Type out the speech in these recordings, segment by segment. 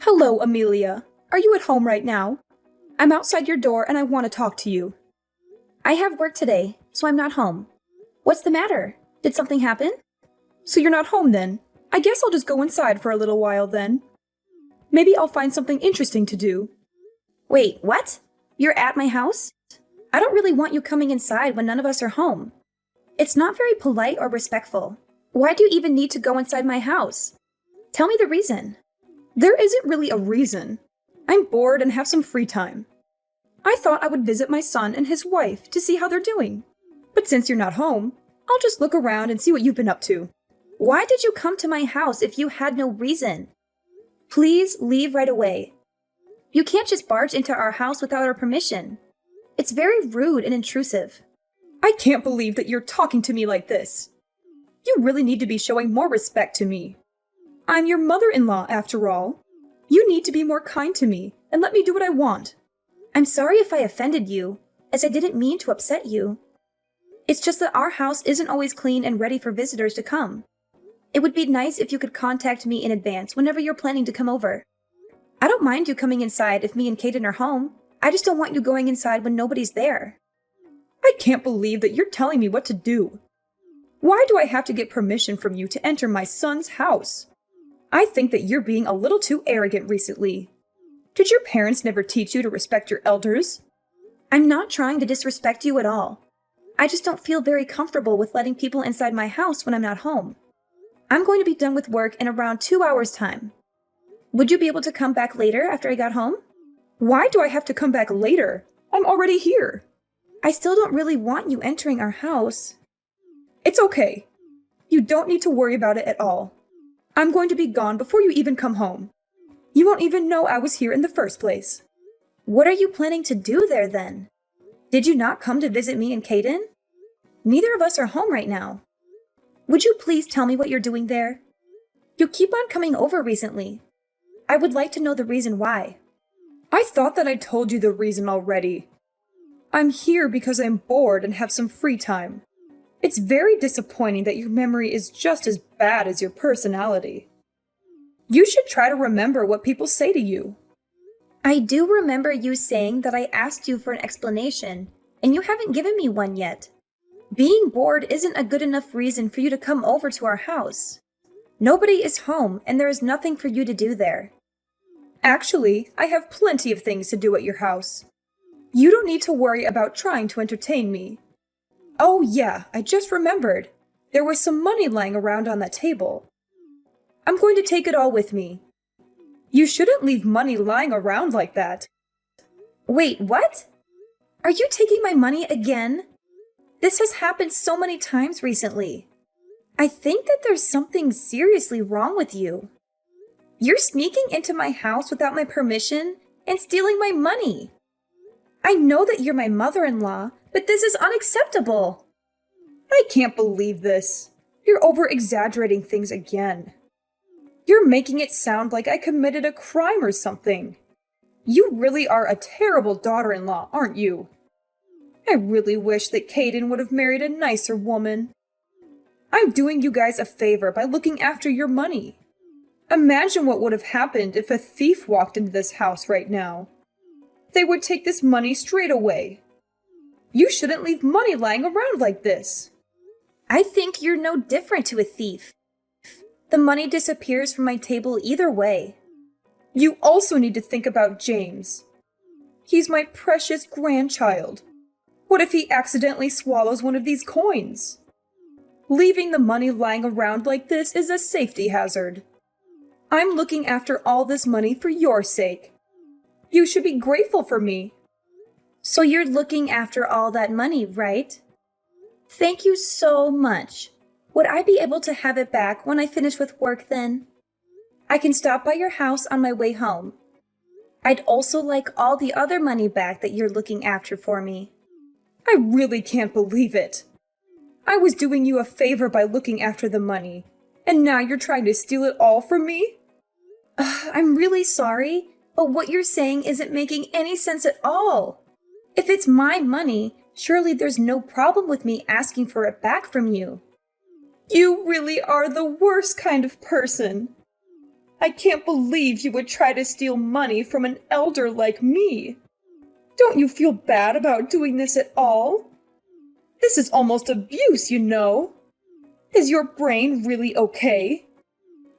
Hello, Amelia. Are you at home right now? I'm outside your door and I want to talk to you. I have work today, so I'm not home. What's the matter? Did something happen? So you're not home then? I guess I'll just go inside for a little while then. Maybe I'll find something interesting to do. Wait, what? You're at my house? I don't really want you coming inside when none of us are home. It's not very polite or respectful. Why do you even need to go inside my house? Tell me the reason. There isn't really a reason. I'm bored and have some free time. I thought I would visit my son and his wife to see how they're doing. But since you're not home, I'll just look around and see what you've been up to. Why did you come to my house if you had no reason? Please leave right away. You can't just barge into our house without our permission. It's very rude and intrusive. I can't believe that you're talking to me like this. You really need to be showing more respect to me. I'm your mother-in-law, after all. You need to be more kind to me and let me do what I want. I'm sorry if I offended you, as I didn't mean to upset you. It's just that our house isn't always clean and ready for visitors to come. It would be nice if you could contact me in advance whenever you're planning to come over. I don't mind you coming inside if me and Kaden are home. I just don't want you going inside when nobody's there. I can't believe that you're telling me what to do. Why do I have to get permission from you to enter my son's house? I think that you're being a little too arrogant recently. Did your parents never teach you to respect your elders? I'm not trying to disrespect you at all. I just don't feel very comfortable with letting people inside my house when I'm not home. I'm going to be done with work in around 2 hours' time. Would you be able to come back later after I got home? Why do I have to come back later? I'm already here. I still don't really want you entering our house. It's okay. You don't need to worry about it at all. I'm going to be gone before you even come home. You won't even know I was here in the first place. What are you planning to do there then? Did you not come to visit me and Kaden? Neither of us are home right now. Would you please tell me what you're doing there? You keep on coming over recently. I would like to know the reason why. I thought that I told you the reason already. I'm here because I'm bored and have some free time. It's very disappointing that your memory is just as bad as your personality. You should try to remember what people say to you. I do remember you saying that I asked you for an explanation, and you haven't given me one yet. Being bored isn't a good enough reason for you to come over to our house. Nobody is home, and there is nothing for you to do there. Actually, I have plenty of things to do at your house. You don't need to worry about trying to entertain me. Oh yeah, I just remembered. There was some money lying around on that table. I'm going to take it all with me. You shouldn't leave money lying around like that. Wait, what? Are you taking my money again? This has happened so many times recently. I think that there's something seriously wrong with you. You're sneaking into my house without my permission and stealing my money. I know that you're my mother-in-law, but this is unacceptable. I can't believe this. You're over-exaggerating things again. You're making it sound like I committed a crime or something. You really are a terrible daughter-in-law, aren't you? I really wish that Kaden would have married a nicer woman. I'm doing you guys a favor by looking after your money. Imagine what would have happened if a thief walked into this house right now. They would take this money straight away. You shouldn't leave money lying around like this. I think you're no different to a thief. The money disappears from my table either way. You also need to think about James. He's my precious grandchild. What if he accidentally swallows one of these coins? Leaving the money lying around like this is a safety hazard. I'm looking after all this money for your sake. You should be grateful for me. So you're looking after all that money, right? Thank you so much. Would I be able to have it back when I finish with work then? I can stop by your house on my way home. I'd also like all the other money back that you're looking after for me. I really can't believe it. I was doing you a favor by looking after the money, and now you're trying to steal it all from me? I'm really sorry, but what you're saying isn't making any sense at all. If it's my money, surely there's no problem with me asking for it back from you. You really are the worst kind of person. I can't believe you would try to steal money from an elder like me. Don't you feel bad about doing this at all? This is almost abuse, you know. Is your brain really okay?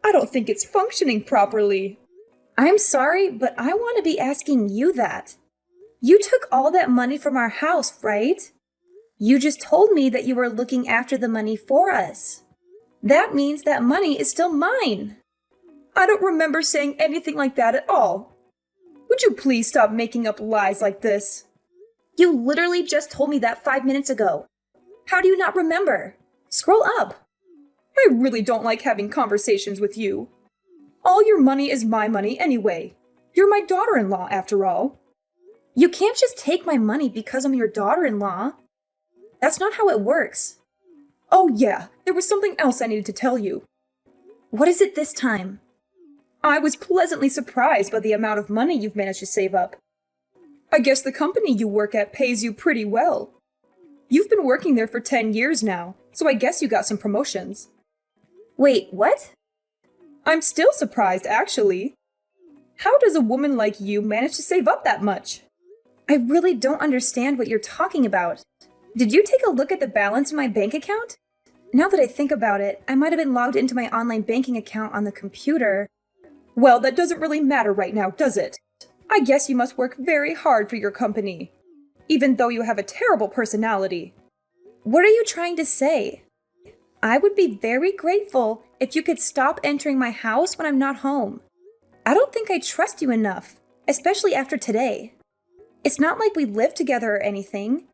I don't think it's functioning properly. I'm sorry, but I want to be asking you that. You took all that money from our house, right? You just told me that you were looking after the money for us. That means that money is still mine. I don't remember saying anything like that at all. Would you please stop making up lies like this? You literally just told me that 5 minutes ago. How do you not remember? Scroll up. I really don't like having conversations with you. All your money is my money anyway. You're my daughter-in-law, after all. You can't just take my money because I'm your daughter-in-law. That's not how it works. Oh yeah, there was something else I needed to tell you. What is it this time? I was pleasantly surprised by the amount of money you've managed to save up. I guess the company you work at pays you pretty well. You've been working there for 10 years now, so I guess you got some promotions. Wait, what? I'm still surprised, actually. How does a woman like you manage to save up that much? I really don't understand what you're talking about. Did you take a look at the balance in my bank account? Now that I think about it, I might have been logged into my online banking account on the computer. Well, that doesn't really matter right now, does it? I guess you must work very hard for your company, even though you have a terrible personality. What are you trying to say? I would be very grateful if you could stop entering my house when I'm not home. I don't think I trust you enough, especially after today. It's not like we live together or anything.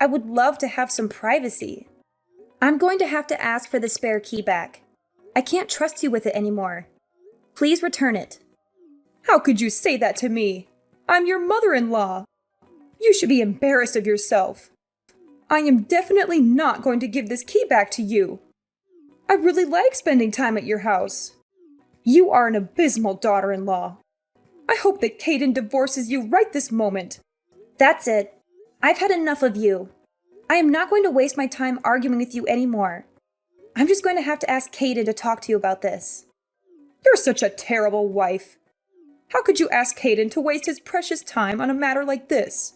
I would love to have some privacy. I'm going to have to ask for the spare key back. I can't trust you with it anymore. Please return it. How could you say that to me? I'm your mother-in-law. You should be embarrassed of yourself. I am definitely not going to give this key back to you. I really like spending time at your house. You are an abysmal daughter-in-law. I hope that Caden divorces you right this moment. That's it. I've had enough of you. I am not going to waste my time arguing with you anymore. I'm just going to have to ask Caden to talk to you about this. You're such a terrible wife. How could you ask Caden to waste his precious time on a matter like this?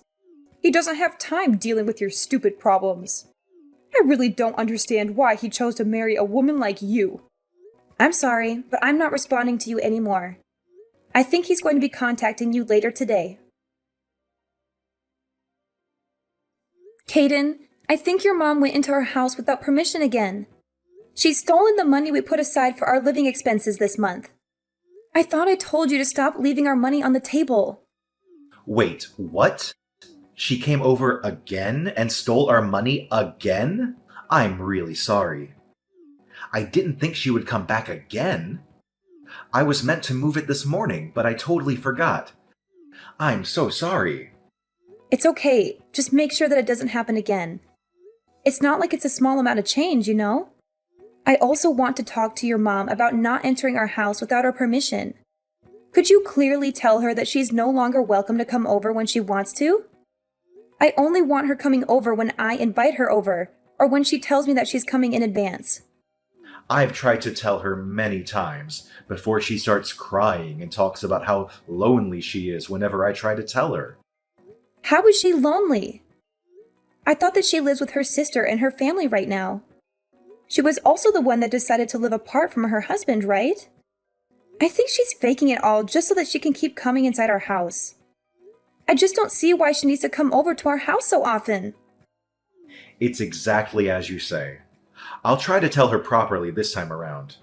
He doesn't have time dealing with your stupid problems. I really don't understand why he chose to marry a woman like you. I'm sorry, but I'm not responding to you anymore. I think he's going to be contacting you later today. Caden, I think your mom went into our house without permission again. She's stolen the money we put aside for our living expenses this month. I thought I told you to stop leaving our money on the table. Wait, what? She came over again and stole our money again? I'm really sorry. I didn't think she would come back again. I was meant to move it this morning, but I totally forgot. I'm so sorry. It's okay. Just make sure that it doesn't happen again. It's not like it's a small amount of change, you know? I also want to talk to your mom about not entering our house without our permission. Could you clearly tell her that she's no longer welcome to come over when she wants to? I only want her coming over when I invite her over, or when she tells me that she's coming in advance. I've tried to tell her many times before she starts crying and talks about how lonely she is whenever I try to tell her. How is she lonely? I thought that she lives with her sister and her family right now. She was also the one that decided to live apart from her husband, right? I think she's faking it all just so that she can keep coming inside our house. I just don't see why she needs to come over to our house so often. It's exactly as you say. I'll try to tell her properly this time around.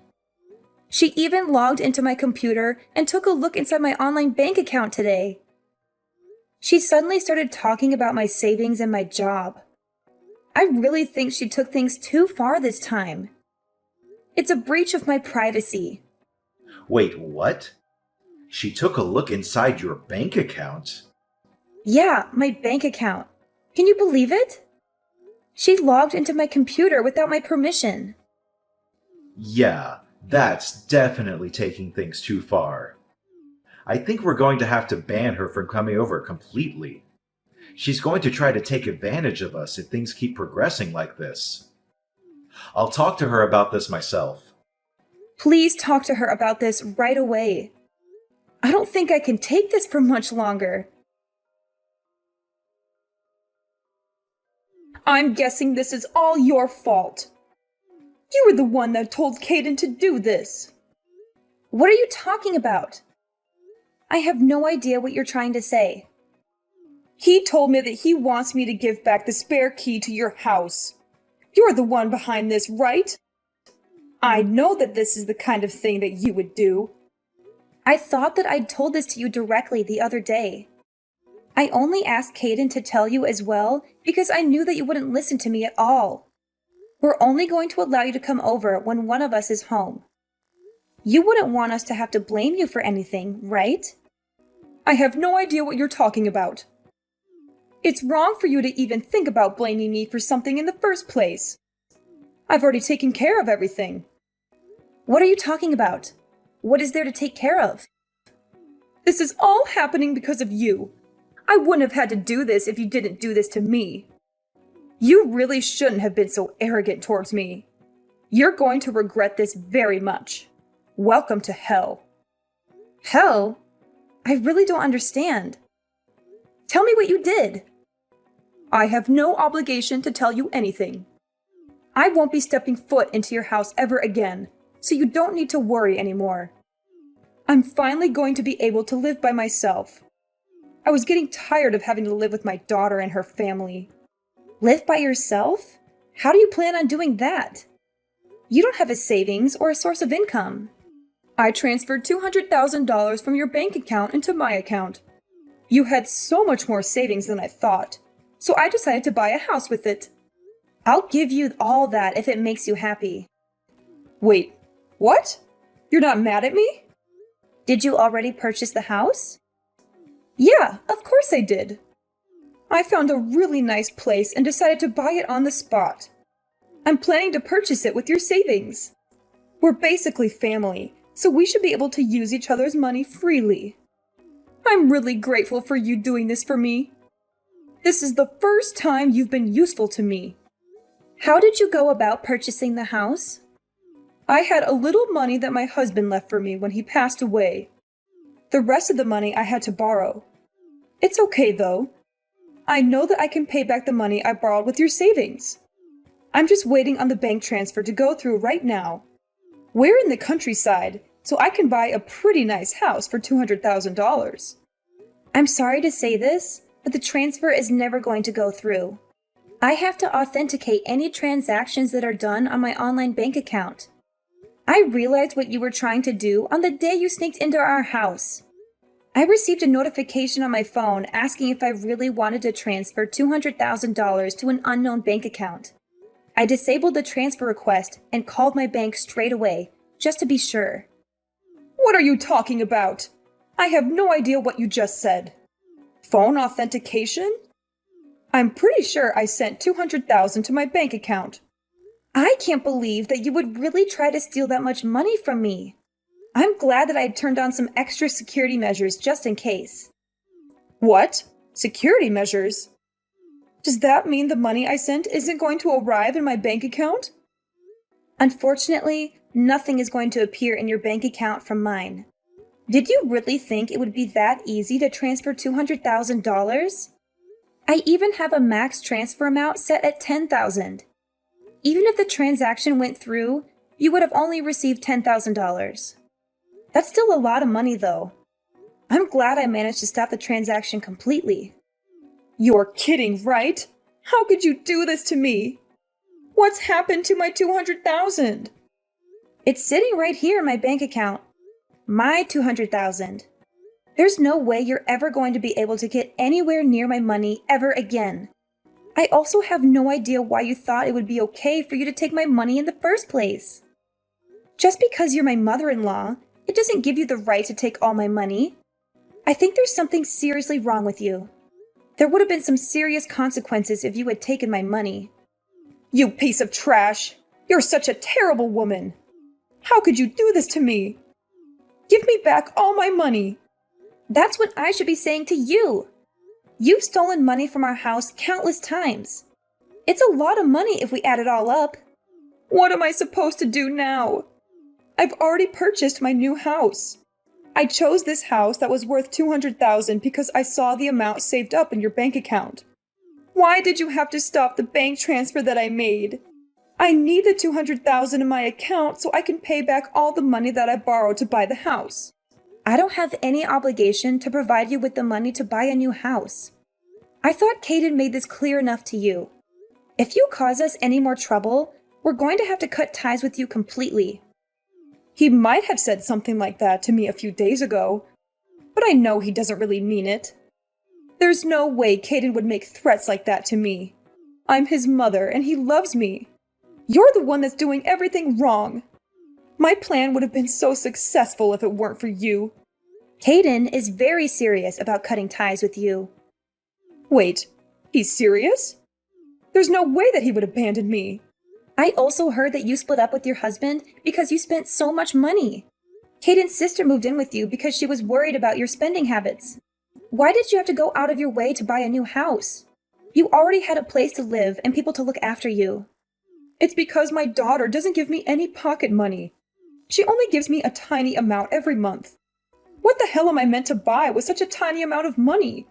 She even logged into my computer and took a look inside my online bank account today. She suddenly started talking about my savings and my job. I really think she took things too far this time. It's a breach of my privacy. Wait, what? She took a look inside your bank account? Yeah, my bank account. Can you believe it? She logged into my computer without my permission. Yeah, that's definitely taking things too far. I think we're going to have to ban her from coming over completely. She's going to try to take advantage of us if things keep progressing like this. I'll talk to her about this myself. Please talk to her about this right away. I don't think I can take this for much longer. I'm guessing this is all your fault. You were the one that told Caden to do this. What are you talking about? I have no idea what you're trying to say. He told me that he wants me to give back the spare key to your house. You're the one behind this, right? I know that this is the kind of thing that you would do. I thought that I'd told this to you directly the other day. I only asked Caden to tell you as well because I knew that you wouldn't listen to me at all. We're only going to allow you to come over when one of us is home. You wouldn't want us to have to blame you for anything, right? I have no idea what you're talking about. It's wrong for you to even think about blaming me for something in the first place. I've already taken care of everything. What are you talking about? What is there to take care of? This is all happening because of you. I wouldn't have had to do this if you didn't do this to me. You really shouldn't have been so arrogant towards me. You're going to regret this very much. Welcome to hell. Hell? I really don't understand. Tell me what you did. I have no obligation to tell you anything. I won't be stepping foot into your house ever again, so you don't need to worry anymore. I'm finally going to be able to live by myself. I was getting tired of having to live with my daughter and her family. Live by yourself? How do you plan on doing that? You don't have a savings or a source of income. I transferred $200,000 from your bank account into my account. You had so much more savings than I thought, so I decided to buy a house with it. I'll give you all that if it makes you happy. Wait, what? You're not mad at me? Did you already purchase the house? Yeah, of course I did. I found a really nice place and decided to buy it on the spot. I'm planning to purchase it with your savings. We're basically family, so we should be able to use each other's money freely. I'm really grateful for you doing this for me. This is the first time you've been useful to me. How did you go about purchasing the house? I had a little money that my husband left for me when he passed away. The rest of the money I had to borrow. It's okay though. I know that I can pay back the money I borrowed with your savings. I'm just waiting on the bank transfer to go through right now. We're in the countryside, so I can buy a pretty nice house for $200,000. I'm sorry to say this, but the transfer is never going to go through. I have to authenticate any transactions that are done on my online bank account. I realized what you were trying to do on the day you sneaked into our house. I received a notification on my phone asking if I really wanted to transfer $200,000 to an unknown bank account. I disabled the transfer request and called my bank straight away, just to be sure. What are you talking about? I have no idea what you just said. Phone authentication? I'm pretty sure I sent $200,000 to my bank account. I can't believe that you would really try to steal that much money from me. I'm glad that I had turned on some extra security measures just in case. What? Security measures? Does that mean the money I sent isn't going to arrive in my bank account? Unfortunately, nothing is going to appear in your bank account from mine. Did you really think it would be that easy to transfer $200,000? I even have a max transfer amount set at $10,000. Even if the transaction went through, you would have only received $10,000. That's still a lot of money though. I'm glad I managed to stop the transaction completely. You're kidding, right? How could you do this to me? What's happened to my $200,000? It's sitting right here in my bank account. My $200,000. There's no way you're ever going to be able to get anywhere near my money ever again. I also have no idea why you thought it would be okay for you to take my money in the first place. Just because you're my mother-in-law, it doesn't give you the right to take all my money. I think there's something seriously wrong with you. There would have been some serious consequences if you had taken my money. You piece of trash! You're such a terrible woman! How could you do this to me? Give me back all my money! That's what I should be saying to you. You've stolen money from our house countless times. It's a lot of money if we add it all up. What am I supposed to do now? I've already purchased my new house. I chose this house that was worth $200,000 because I saw the amount saved up in your bank account. Why did you have to stop the bank transfer that I made? I need the $200,000 in my account so I can pay back all the money that I borrowed to buy the house. I don't have any obligation to provide you with the money to buy a new house. I thought Caden made this clear enough to you. If you cause us any more trouble, we're going to have to cut ties with you completely. He might have said something like that to me a few days ago, but I know he doesn't really mean it. There's no way Caden would make threats like that to me. I'm his mother and he loves me. You're the one that's doing everything wrong. My plan would have been so successful if it weren't for you. Caden is very serious about cutting ties with you. Wait, he's serious? There's no way that he would abandon me. I also heard that you split up with your husband because you spent so much money. Caden's sister moved in with you because she was worried about your spending habits. Why did you have to go out of your way to buy a new house? You already had a place to live and people to look after you. It's because my daughter doesn't give me any pocket money. She only gives me a tiny amount every month. What the hell am I meant to buy with such a tiny amount of money?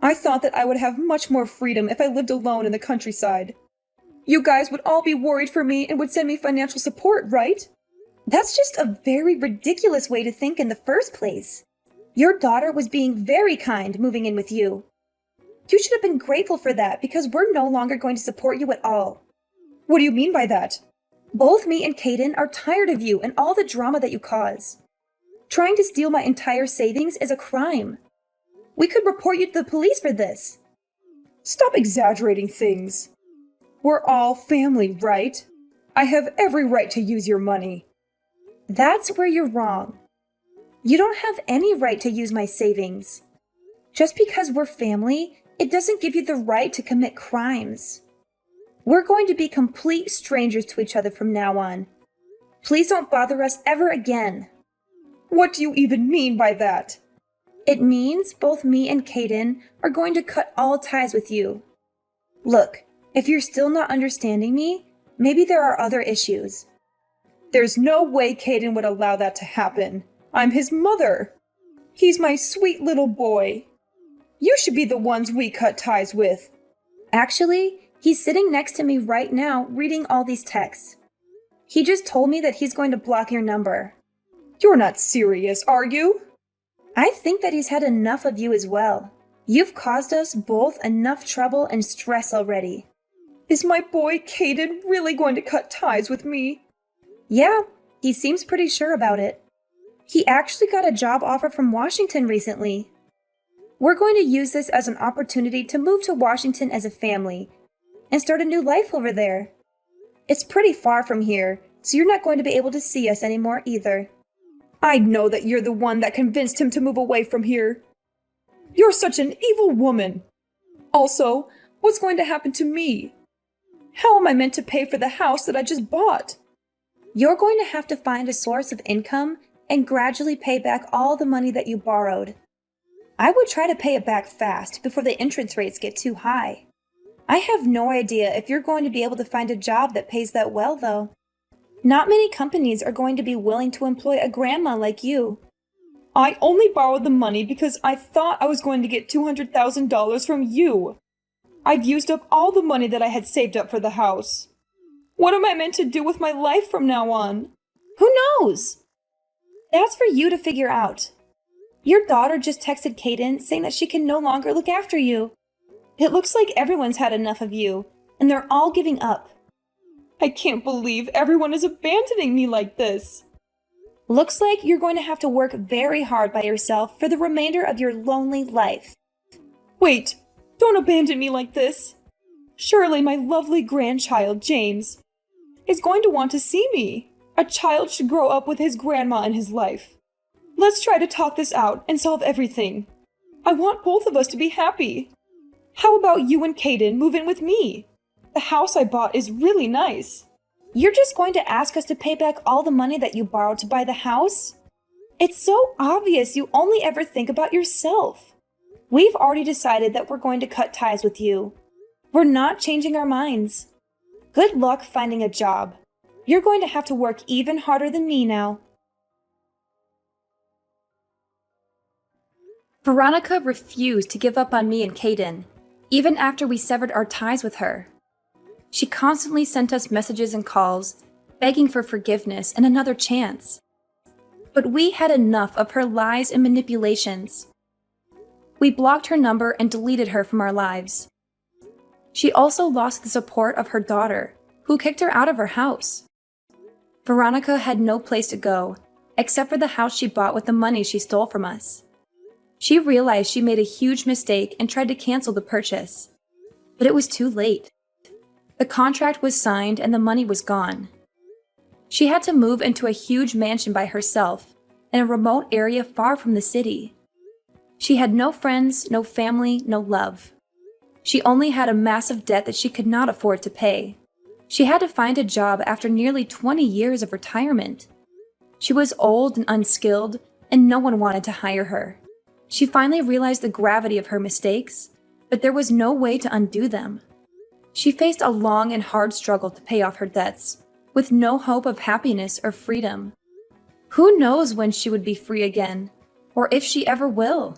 I thought that I would have much more freedom if I lived alone in the countryside. You guys would all be worried for me and would send me financial support, right? That's just a very ridiculous way to think in the first place. Your daughter was being very kind moving in with you. You should have been grateful for that because we're no longer going to support you at all. What do you mean by that? Both me and Caden are tired of you and all the drama that you cause. Trying to steal my entire savings is a crime. We could report you to the police for this. Stop exaggerating things. We're all family, right? I have every right to use your money. That's where you're wrong. You don't have any right to use my savings. Just because we're family, it doesn't give you the right to commit crimes. We're going to be complete strangers to each other from now on. Please don't bother us ever again. What do you even mean by that? It means both me and Caden are going to cut all ties with you. Look, if you're still not understanding me, maybe there are other issues. There's no way Caden would allow that to happen. I'm his mother. He's my sweet little boy. You should be the ones we cut ties with. Actually, he's sitting next to me right now reading all these texts. He just told me that he's going to block your number. You're not serious, are you? I think that he's had enough of you as well. You've caused us both enough trouble and stress already. Is my boy Caden really going to cut ties with me? Yeah, he seems pretty sure about it. He actually got a job offer from Washington recently. We're going to use this as an opportunity to move to Washington as a family and start a new life over there. It's pretty far from here, so you're not going to be able to see us anymore either. I know that you're the one that convinced him to move away from here. You're such an evil woman. Also, what's going to happen to me? How am I meant to pay for the house that I just bought? You're going to have to find a source of income and gradually pay back all the money that you borrowed. I would try to pay it back fast before the interest rates get too high. I have no idea if you're going to be able to find a job that pays that well, though. Not many companies are going to be willing to employ a grandma like you. I only borrowed the money because I thought I was going to get $200,000 from you. I've used up all the money that I had saved up for the house. What am I meant to do with my life from now on? Who knows? That's for you to figure out. Your daughter just texted Caden saying that she can no longer look after you. It looks like everyone's had enough of you, and they're all giving up. I can't believe everyone is abandoning me like this. Looks like you're going to have to work very hard by yourself for the remainder of your lonely life. Wait, don't abandon me like this. Surely my lovely grandchild, James, is going to want to see me. A child should grow up with his grandma in his life. Let's try to talk this out and solve everything. I want both of us to be happy. How about you and Caden move in with me? The house I bought is really nice. You're just going to ask us to pay back all the money that you borrowed to buy the house? It's so obvious you only ever think about yourself. We've already decided that we're going to cut ties with you. We're not changing our minds. Good luck finding a job. You're going to have to work even harder than me now. Veronica refused to give up on me and Caden, even after we severed our ties with her. She constantly sent us messages and calls, begging for forgiveness and another chance. But we had enough of her lies and manipulations. We blocked her number and deleted her from our lives. She also lost the support of her daughter, who kicked her out of her house. Veronica had no place to go, except for the house she bought with the money she stole from us. She realized she made a huge mistake and tried to cancel the purchase. But it was too late. The contract was signed and the money was gone. She had to move into a huge mansion by herself, in a remote area far from the city. She had no friends, no family, no love. She only had a massive debt that she could not afford to pay. She had to find a job after nearly 20 years of retirement. She was old and unskilled, and no one wanted to hire her. She finally realized the gravity of her mistakes, but there was no way to undo them. She faced a long and hard struggle to pay off her debts, with no hope of happiness or freedom. Who knows when she would be free again, or if she ever will?